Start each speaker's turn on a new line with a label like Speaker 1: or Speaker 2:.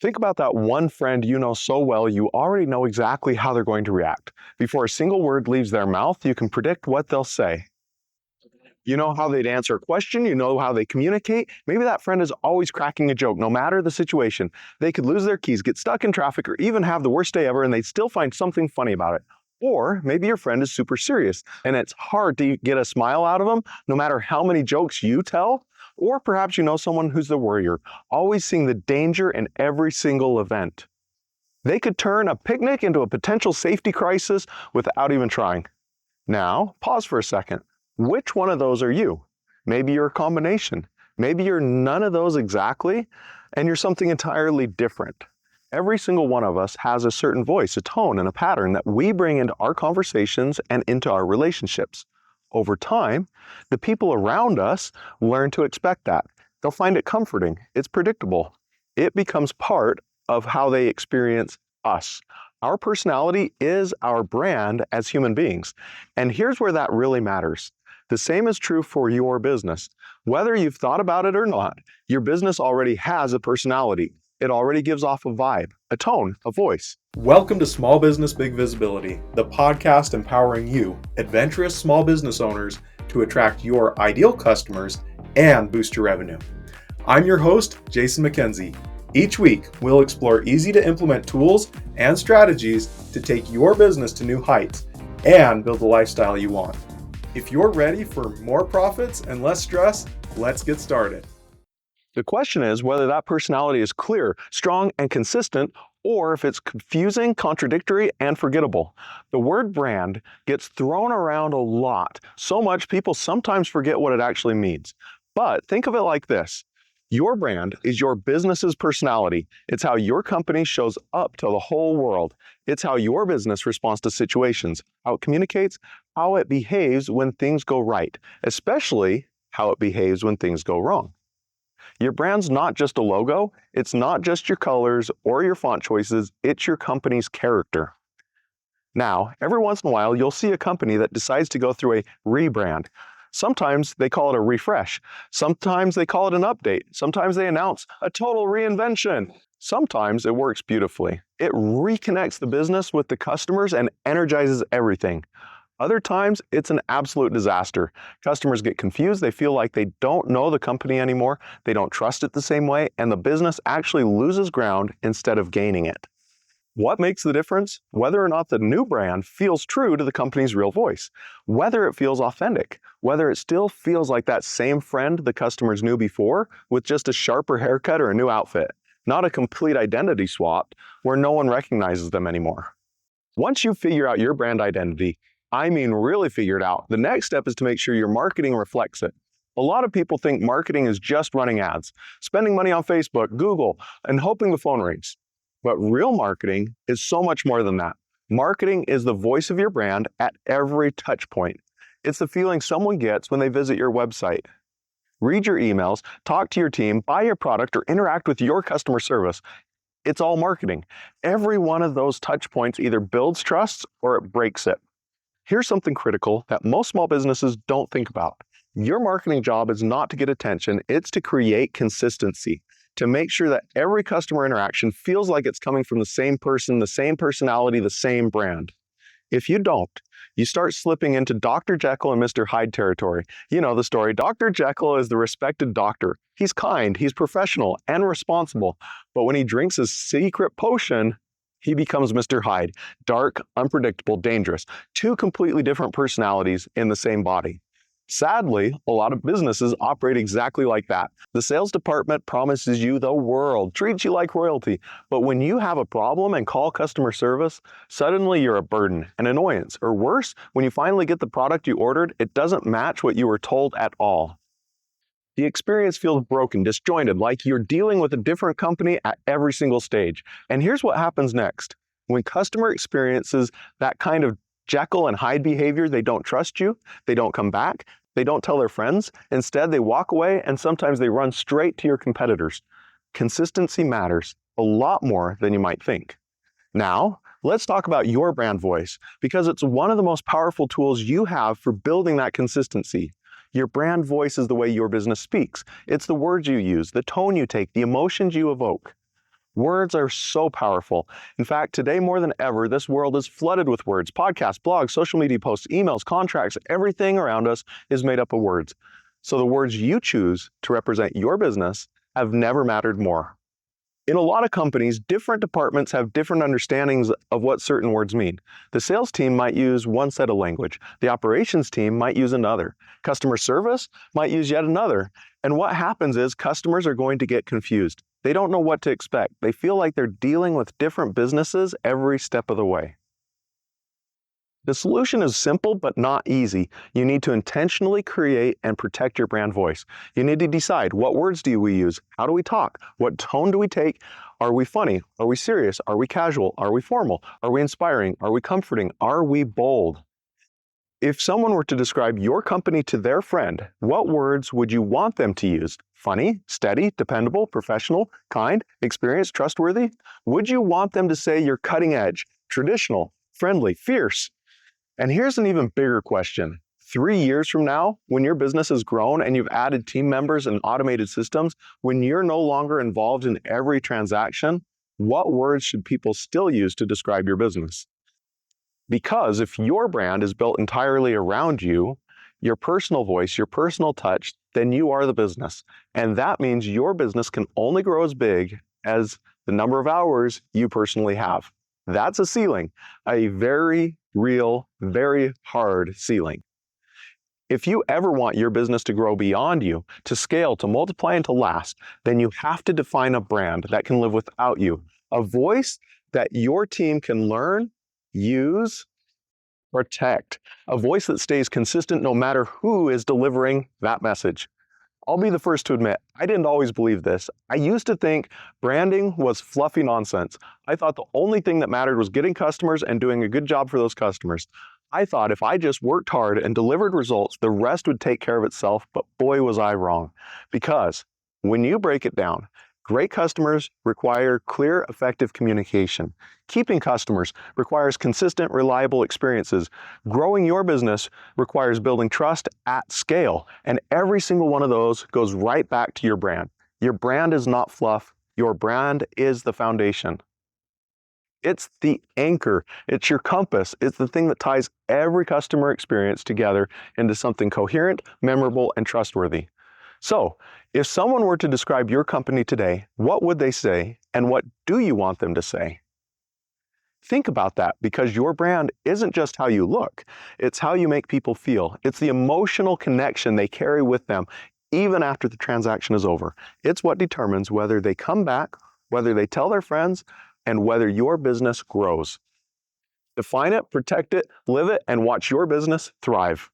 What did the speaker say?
Speaker 1: Think about that one friend you know so well you already know exactly how they're going to react. Before a single word leaves their mouth, you can predict what they'll say. You know how they'd answer a question, you know how they communicate. Maybe that friend is always cracking a joke, no matter the situation. They could lose their keys, get stuck in traffic, or even have the worst day ever, and they'd still find something funny about it. Or maybe your friend is super serious, and it's hard to get a smile out of them, no matter how many jokes you tell. Or perhaps you know someone who's the worrier, always seeing the danger in every single event. They could turn a picnic into a potential safety crisis without even trying. Now, pause for a second. Which one of those are you? Maybe you're a combination. Maybe you're none of those exactly, and you're something entirely different. Every single one of us has a certain voice, a tone, and a pattern that we bring into our conversations and into our relationships. Over time, the people around us learn to expect that. They'll find it comforting. It's predictable. It becomes part of how they experience us. Our personality is our brand as human beings. And here's where that really matters. The same is true for your business. Whether you've thought about it or not, your business already has a personality. It already gives off a vibe, a tone, a voice.
Speaker 2: Welcome to Small Business Big Visibility, the podcast empowering you, adventurous small business owners, to attract your ideal customers and boost your revenue. I'm your host, Jason McKenzie. Each week, we'll explore easy-to-implement tools and strategies to take your business to new heights and build the lifestyle you want. If you're ready for more profits and less stress, let's get started.
Speaker 1: The question is whether that personality is clear, strong, and consistent, or if it's confusing, contradictory, and forgettable. The word brand gets thrown around a lot, so much people sometimes forget what it actually means. But think of it like this. Your brand is your business's personality. It's how your company shows up to the whole world. It's how your business responds to situations, how it communicates, how it behaves when things go right, especially how it behaves when things go wrong. Your brand's not just a logo. It's not just your colors or your font choices. It's your company's character. Now, every once in a while, you'll see a company that decides to go through a rebrand. Sometimes they call it a refresh. Sometimes they call it an update. Sometimes they announce a total reinvention. Sometimes it works beautifully. It reconnects the business with the customers and energizes everything. Other times, it's an absolute disaster. Customers get confused. They feel like they don't know the company anymore. They don't trust it the same way, and the business actually loses ground instead of gaining it. What makes the difference? Whether or not the new brand feels true to the company's real voice, whether it feels authentic, whether it still feels like that same friend the customers knew before with just a sharper haircut or a new outfit, not a complete identity swap where no one recognizes them anymore. Once you figure out your brand identity, I mean really figure it out, the next step is to make sure your marketing reflects it. A lot of people think marketing is just running ads, spending money on Facebook, Google, and hoping the phone rings. But real marketing is so much more than that. Marketing is the voice of your brand at every touch point. It's the feeling someone gets when they visit your website, read your emails, talk to your team, buy your product, or interact with your customer service. It's all marketing. Every one of those touch points either builds trust or it breaks it. Here's something critical that most small businesses don't think about. Your marketing job is not to get attention, it's to create consistency, to make sure that every customer interaction feels like it's coming from the same person, the same personality, the same brand. If you don't, you start slipping into Dr. Jekyll and Mr. Hyde territory. You know the story. Dr. Jekyll is the respected doctor. He's kind, he's professional, and responsible. But when he drinks his secret potion, he becomes Mr. Hyde. Dark, unpredictable, dangerous. Two completely different personalities in the same body. Sadly, a lot of businesses operate exactly like that. The sales department promises you the world, treats you like royalty, but when you have a problem and call customer service, suddenly you're a burden, an annoyance, or worse, when you finally get the product you ordered, it doesn't match what you were told at all. The experience feels broken, disjointed, like you're dealing with a different company at every single stage. And here's what happens next. When customer experiences that kind of Jekyll and Hyde behavior, they don't trust you, they don't come back, they don't tell their friends. Instead, they walk away and sometimes they run straight to your competitors. Consistency matters a lot more than you might think. Now, let's talk about your brand voice because it's one of the most powerful tools you have for building that consistency. Your brand voice is the way your business speaks. It's the words you use, the tone you take, the emotions you evoke. Words are so powerful. In fact, today more than ever, this world is flooded with words. Podcasts, blogs, social media posts, emails, contracts, everything around us is made up of words. So the words you choose to represent your business have never mattered more. In a lot of companies, different departments have different understandings of what certain words mean. The sales team might use one set of language. The operations team might use another. Customer service might use yet another. And what happens is customers are going to get confused. They don't know what to expect. They feel like they're dealing with different businesses every step of the way. The solution is simple but not easy. You need to intentionally create and protect your brand voice. You need to decide, what words do we use? How do we talk? What tone do we take? Are we funny? Are we serious? Are we casual? Are we formal? Are we inspiring? Are we comforting? Are we bold? If someone were to describe your company to their friend, what words would you want them to use? Funny, steady, dependable, professional, kind, experienced, trustworthy? Would you want them to say you're cutting edge, traditional, friendly, fierce? And here's an even bigger question. 3 years from now, when your business has grown and you've added team members and automated systems, when you're no longer involved in every transaction, what words should people still use to describe your business? Because if your brand is built entirely around you, your personal voice, your personal touch, then you are the business. And that means your business can only grow as big as the number of hours you personally have. That's a ceiling, a very real, very hard ceiling. If you ever want your business to grow beyond you, to scale, to multiply, and to last, then you have to define a brand that can live without you, a voice that your team can learn, use, protect, a voice that stays consistent no matter who is delivering that message. I'll be the first to admit, I didn't always believe this. I used to think branding was fluffy nonsense. I thought the only thing that mattered was getting customers and doing a good job for those customers. I thought if I just worked hard and delivered results, the rest would take care of itself, but boy was I wrong. Because when you break it down, great customers require clear, effective communication. Keeping customers requires consistent, reliable experiences. Growing your business requires building trust at scale. And every single one of those goes right back to your brand. Your brand is not fluff. Your brand is the foundation. It's the anchor. It's your compass. It's the thing that ties every customer experience together into something coherent, memorable, and trustworthy. So, if someone were to describe your company today, what would they say, and what do you want them to say? Think about that, because your brand isn't just how you look, it's how you make people feel. It's the emotional connection they carry with them, even after the transaction is over. It's what determines whether they come back, whether they tell their friends, and whether your business grows. Define it, protect it, live it, and watch your business thrive.